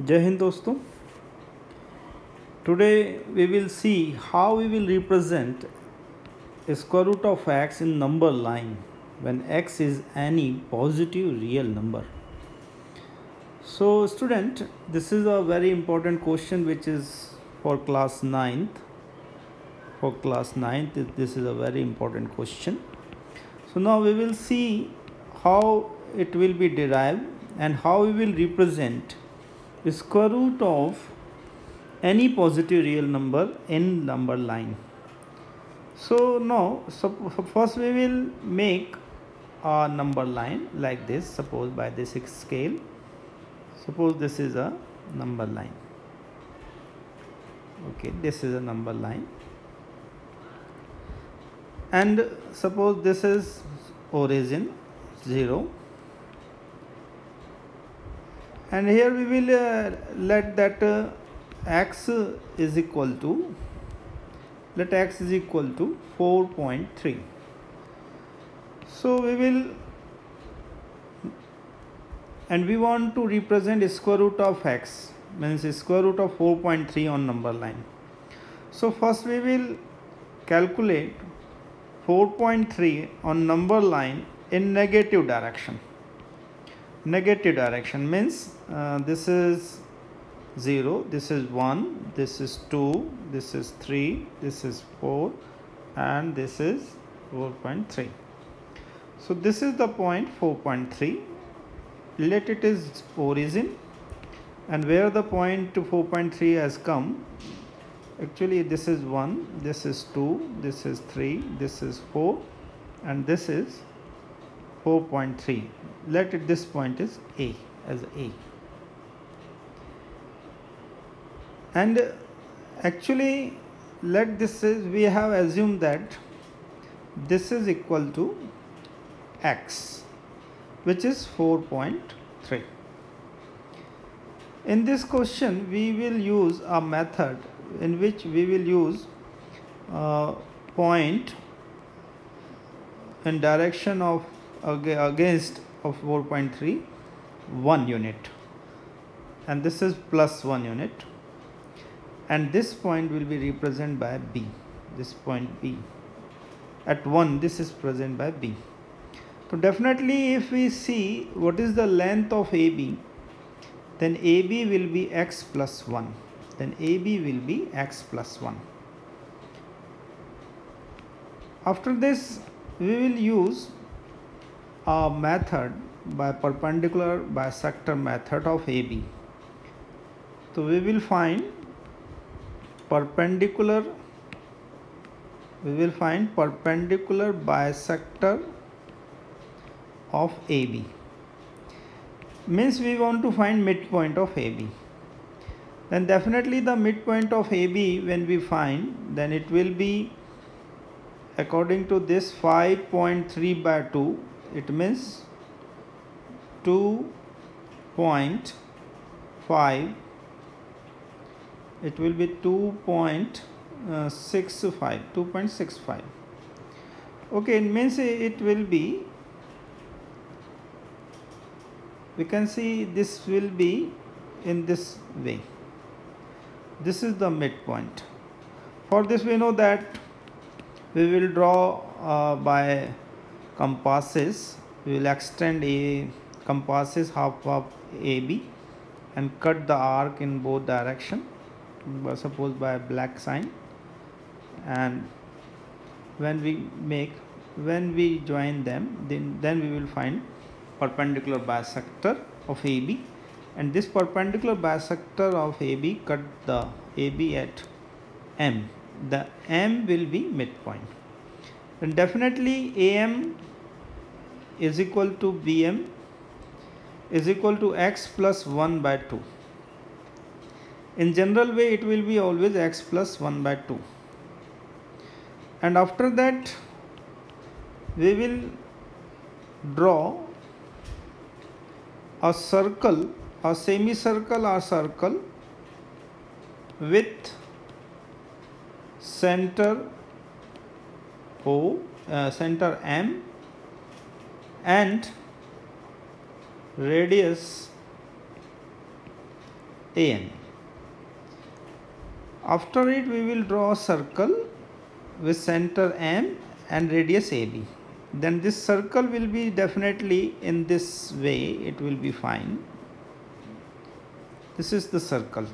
Jai Hind दोस्तों. Today we will see how we will represent a square root of x in number line when x is any positive real number. So student, this is a very important question which is for class 9th. For class 9th, this is a very important question. So now we will see how it will be derived and how we will represent the square root of any positive real number in number line. So now first we will make a number line like this. Suppose by this scale, suppose this is a number line. Okay, this is a number line, and suppose this is origin 0, and here we will let that x is equal to, let x is equal to 4.3. So we will, and we want to represent square root of x, means square root of 4.3 on number line. So first we will calculate 4.3 on number line in negative direction. Negative direction means this is 0, this is 1, this is 2, this is 3, this is 4, and this is 4.3. So this is the point 4.3. Let it is origin, and where the point 4.3 has come, actually this is 1, this is 2, this is 3, this is 4, and this is 4.3. Let it, this point is A, as A. And actually let this is, we have assumed that this is equal to x, which is 4.3. In this question we will use a method in which we will use point in direction of against of 4.3 1 unit, and this is plus 1 unit, and this point will be represented by B. This point B at 1, this is present by B. So definitely if we see what is the length of AB, then AB will be x plus 1. Then AB will be x plus 1. After this we will use a method by perpendicular bisector method of AB. So we will find perpendicular bisector of AB. Means we want to find midpoint of AB. Then definitely the midpoint of AB when we find, then it will be according to this 5.3 by 2. It means 2.5. It will be 2.65. Okay, it means it will be, we can see this will be in this way. This is the midpoint. For this we know that we will draw by compasses. We will extend a compasses half of AB and cut the arc in both direction, suppose by a black sign, and when we join them, then we will find perpendicular bisector of AB, and this perpendicular bisector of AB cut the AB at M. The M will be midpoint, and definitely AM is equal to BM is equal to x plus 1 by 2. In general way it will be always x plus 1 by 2, and after that we will draw a circle, a semicircle or circle with center O, center M, and radius AN. After it we will draw a circle with center M and radius AB. Then this circle will be definitely in this way, it will be fine. This is the circle.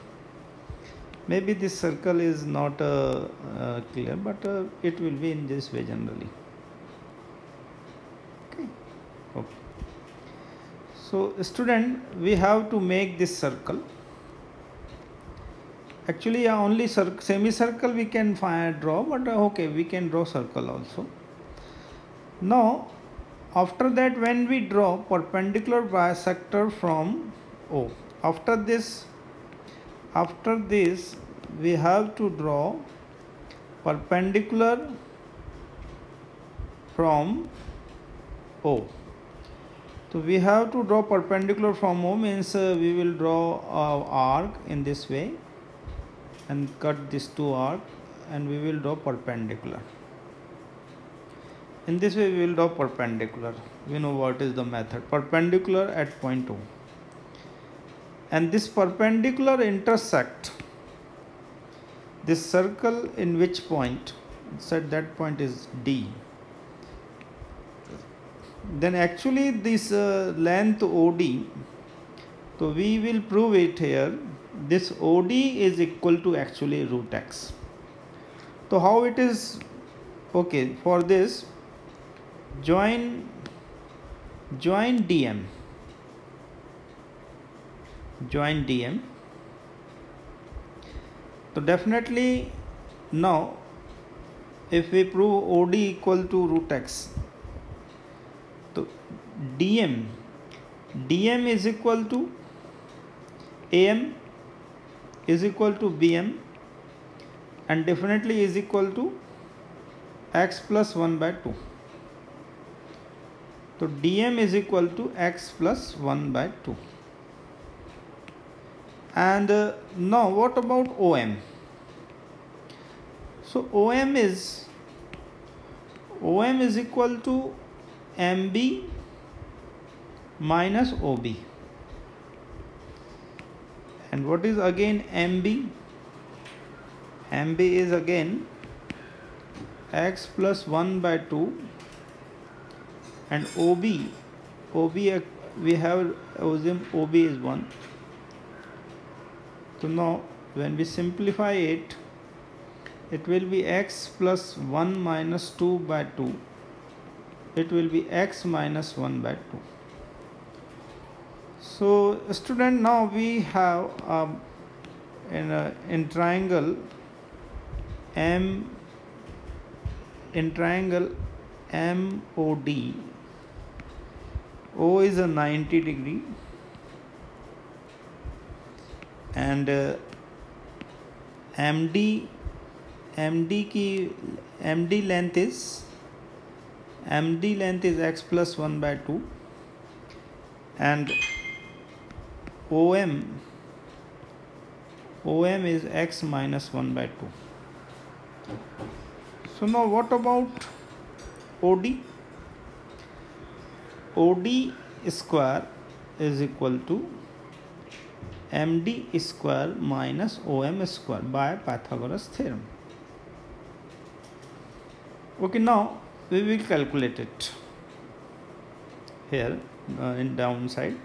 Maybe this circle is not clear, but it will be in this way generally. Okay. So student, we have to make this circle. Actually only semicircle we can draw, but okay, we can draw circle also. Now after that, when we draw perpendicular bisector from O, after this we have to draw perpendicular from O. So we have to draw perpendicular from O, means we will draw an arc in this way and cut these two arcs, and we will draw perpendicular. In this way we will draw perpendicular. We know what is the method. Perpendicular at point O. And this perpendicular intersect this circle in which point? Said that point is D. Then actually this length OD, so we will prove it here. This OD is equal to actually root x. So how it is? Okay, for this join DM. Join DM. So definitely now if we prove OD equal to root x, so DM is equal to AM is equal to BM, and definitely is equal to x plus 1 by 2. So DM is equal to x plus 1 by 2. And now what about OM? So OM is equal to MB minus OB. And what is again MB? MB is again x plus 1 by 2, and OB we have assumed OB is 1. So now when we simplify it, it will be x plus 1 minus 2 by 2. It will be x minus 1 by 2. So student, now we have in triangle MOD, O is a 90 degree, and MD length is x plus 1 by 2, and OM is x minus 1 by 2. So now what about OD? OD square is equal to MD square minus OM square by Pythagoras theorem. Okay, now we will calculate it here in downside.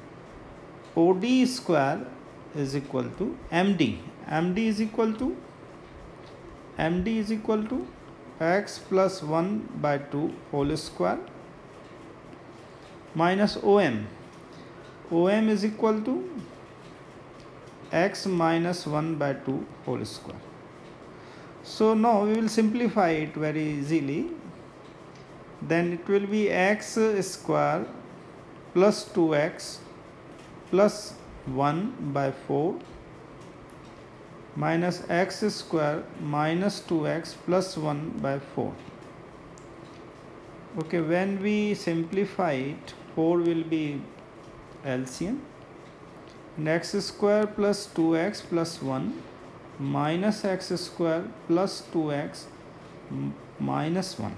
OD square is equal to MD. MD is equal to x plus 1 by 2 whole square minus OM. OM is equal to x minus 1 by 2 whole square. So now we will simplify it very easily. Then it will be x square plus 2x plus 1 by 4 minus x square minus 2x plus 1 by 4. Okay, when we simplify it, 4 will be LCM, and x square plus 2x plus 1 minus x square plus 2x minus 1.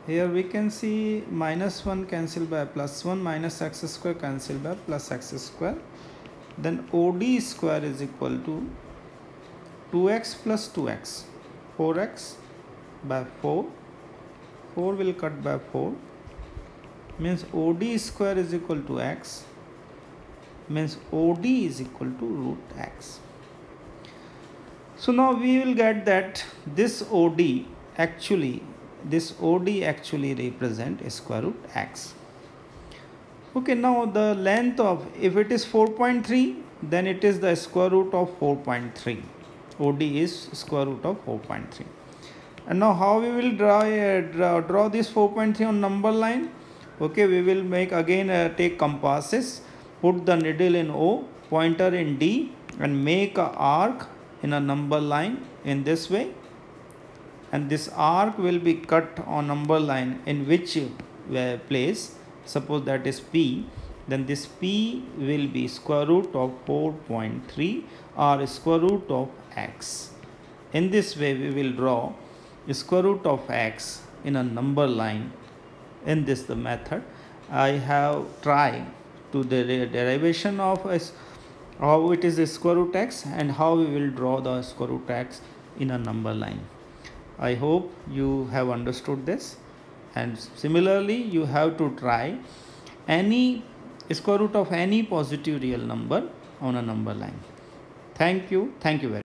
Here we can see minus 1 cancel by plus 1, minus x square cancel by plus x square, then OD square is equal to 2x plus 2x, 4x by 4, 4 will cut by 4, means OD square is equal to x, means OD is equal to root x. So now we will get that this OD actually represent square root x. Okay, now the length of, if it is 4.3, then it is the square root of 4.3. OD is square root of 4.3. And now how we will draw this 4.3 on number line? Okay, we will make again take compasses, put the needle in O, pointer in D, and make a arc in a number line in this way. And this arc will be cut on number line in which place, suppose that is P, then this P will be square root of 4.3 or square root of x. In this way we will draw square root of x in a number line. In this the method I have tried to the derivation of how it is a square root x and how we will draw the square root x in a number line. I hope you have understood this, and similarly you have to try any square root of any positive real number on a number line. Thank you very much.